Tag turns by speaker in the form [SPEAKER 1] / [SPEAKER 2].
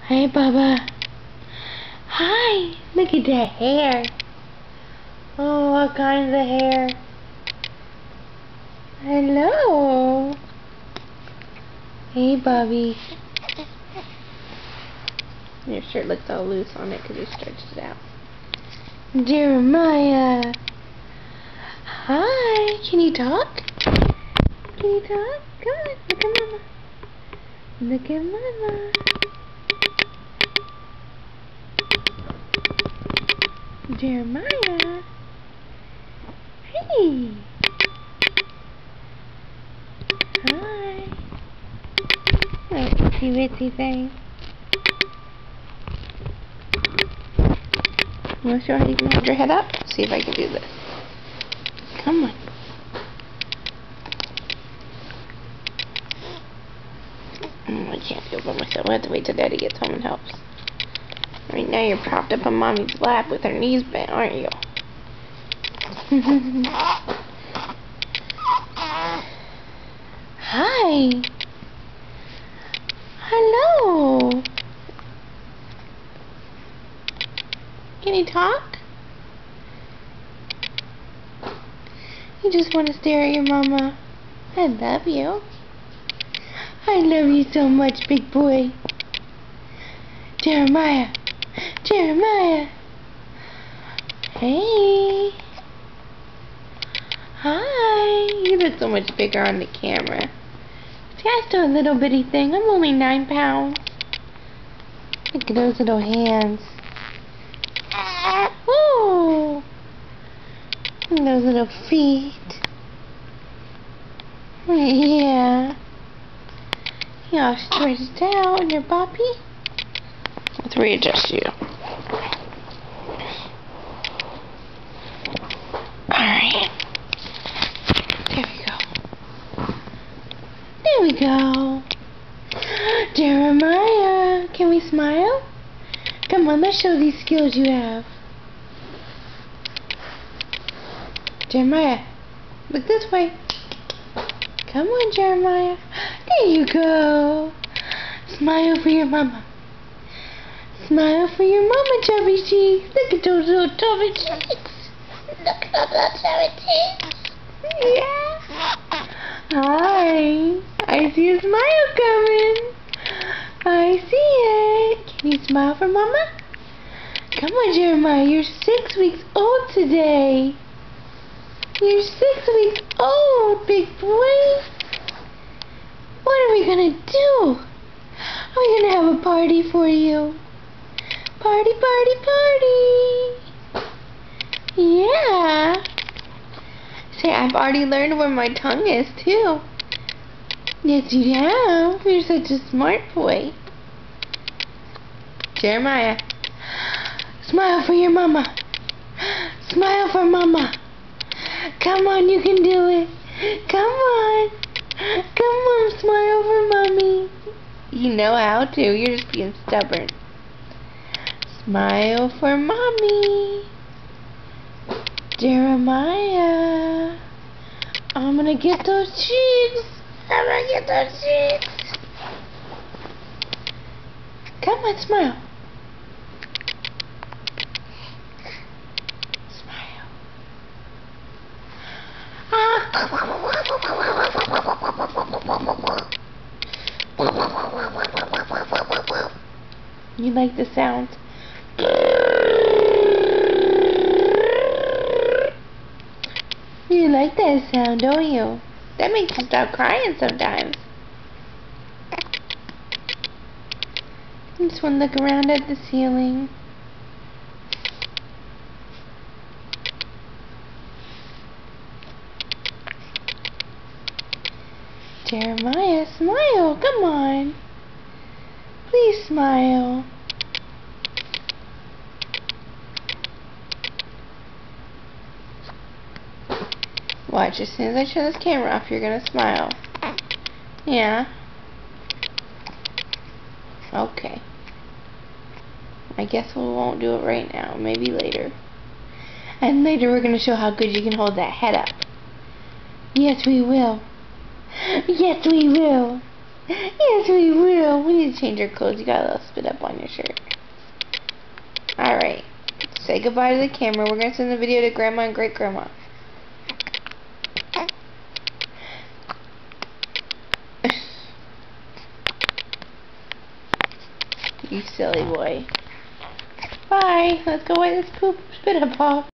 [SPEAKER 1] Hey, Bubba. Hi. Look at that hair. Oh, what kind of hair? Hello. Hey, Bubby. Your shirt looks all loose on it because you stretched it out. Jeremiah. Hi. Can you talk? Can you talk? Come on. Look at Mama. Look at Mama. Jeremiah. Hey. Hi. Oh, itsy bitsy thing. You want to show how you can hold your head up? See if I can do this. Come on. I can't do it by myself. I have to wait till Daddy gets home and helps. Right now you're propped up on Mommy's lap with her knees bent, aren't you? Hi. Hello. Can you talk? You just want to stare at your mama. I love you. I love you so much, big boy. Jeremiah. Jeremiah. Hey. Hi. You look so much bigger on the camera. See, I'm still a little bitty thing. I'm only 9 pounds. Look at those little hands. Ooh. And those little feet. Yeah. You all stretched out in your puppy. Let's readjust you. Alright. There we go. There we go. Jeremiah, can we smile? Come on, let's show these skills you have. Jeremiah, look this way. Come on, Jeremiah. There you go. Smile for your mama. Smile for your mama, chubby cheeks. Look at those little chubby cheeks. Look at those little chubby cheeks. Yeah. Hi. I see a smile coming. I see it. Can you smile for mama? Come on, Jeremiah. You're 6 weeks old today. You're 6 weeks old, big boy. What are we gonna do? Are we gonna have a party for you? Party, party, party. Yeah. Say, I've already learned where my tongue is, too. Yes, you have. You're such a smart boy. Jeremiah. Smile for your mama. Smile for mama. Come on, you can do it. Come on. Come on, smile for mommy. You know how to. You're just being stubborn. Smile for mommy. Jeremiah. I'm gonna get those cheeks. I'm gonna get those cheeks. Come on, smile. Smile. You like the sound? You like that sound, don't you? That makes you stop crying sometimes. I just want to look around at the ceiling. Jeremiah, smile. Come on. Please smile. Watch, as soon as I turn this camera off, you're gonna smile. Yeah. Okay. I guess we won't do it right now. Maybe later. And later we're gonna show how good you can hold that head up. Yes, we will. Yes, we will. Yes, we will. We need to change your clothes. You got a little spit up on your shirt. Alright. Say goodbye to the camera. We're going to send the video to Grandma and Great Grandma. You silly boy. Bye. Let's go wipe this poop spit up off.